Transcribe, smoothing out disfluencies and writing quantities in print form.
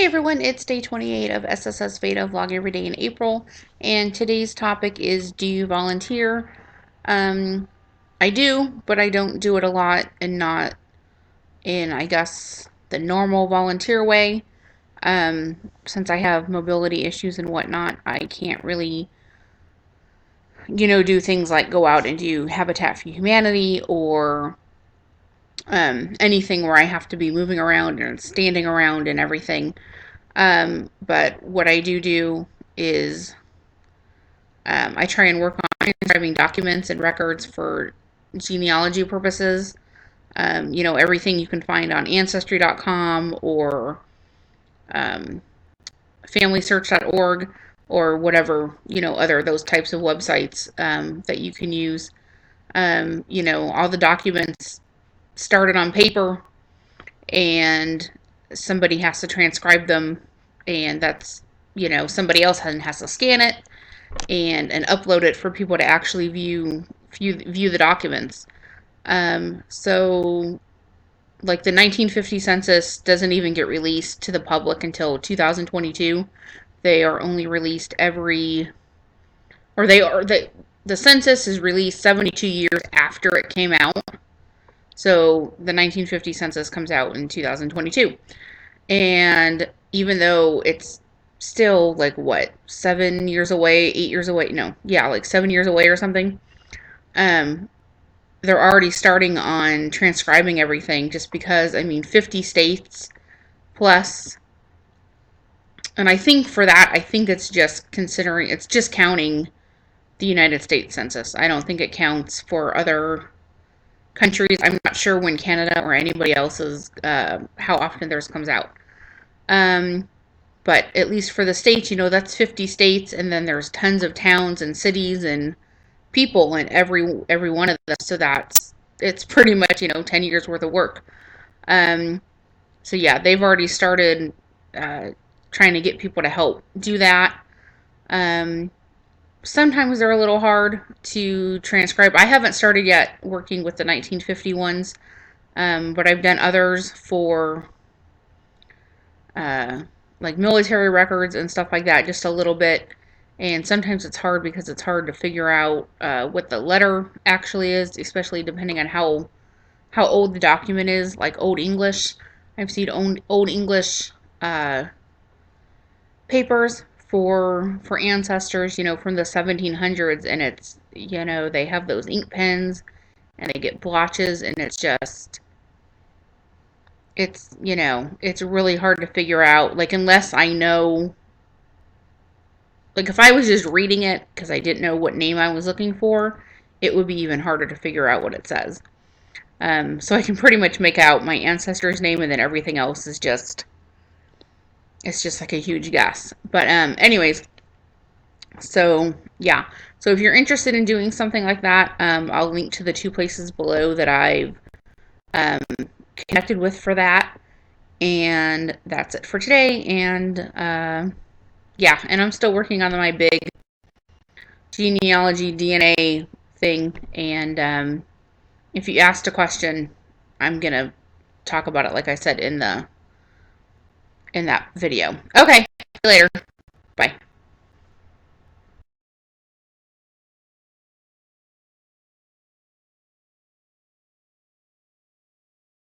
Hey everyone, it's day 28 of SSSVEDA Vlog Every Day in April, and today's topic is, do you volunteer? I do, but I don't do it a lot, and not in, I guess, the normal volunteer way. Since I have mobility issues and whatnot, I can't really, do things like go out and do Habitat for Humanity or anything where I have to be moving around and standing around and everything. But what I do is I try and work on transcribing documents and records for genealogy purposes. Everything you can find on Ancestry.com or FamilySearch.org or whatever, other those types of websites that you can use. All the documents started on paper and somebody has to transcribe them, and that's, somebody else has to scan it and upload it for people to actually view the documents. So like the 1950 census doesn't even get released to the public until 2022. They are only released the census is released 72 years after it came out. So the 1950 census comes out in 2022. And even though it's still like 7 years away, 8 years away, no, yeah, like 7 years away or something, they're already starting on transcribing everything, just because, 50 states plus. And I think for that, it's just counting the United States Census. I don't think it counts for other countries. I'm not sure when Canada or anybody else's, how often theirs comes out. But at least for the states, that's 50 states, and then there's tons of towns and cities and people in every one of them. So it's pretty much, 10 years worth of work. So yeah, they've already started trying to get people to help do that. Sometimes they're a little hard to transcribe. I haven't started yet working with the 1950 ones, but I've done others for like military records and stuff like that, just a little bit. And sometimes it's hard because it's hard to figure out what the letter actually is, especially depending on how old the document is. Like Old English, I've seen old English papers for ancestors, from the 1700s, and it's, they have those ink pens and they get blotches, and it's really hard to figure out, like, unless I know, like, if I was just reading it because I didn't know what name I was looking for, it would be even harder to figure out what it says. So I can pretty much make out my ancestor's name, and then everything else is it's just like a huge guess. But anyways, so yeah. So if you're interested in doing something like that, I'll link to the 2 places below that I've connected with for that. And that's it for today. And yeah, and I'm still working on my big genealogy DNA thing. And if you asked a question, I'm gonna talk about it, like I said in that video. Okay, see you later. Bye.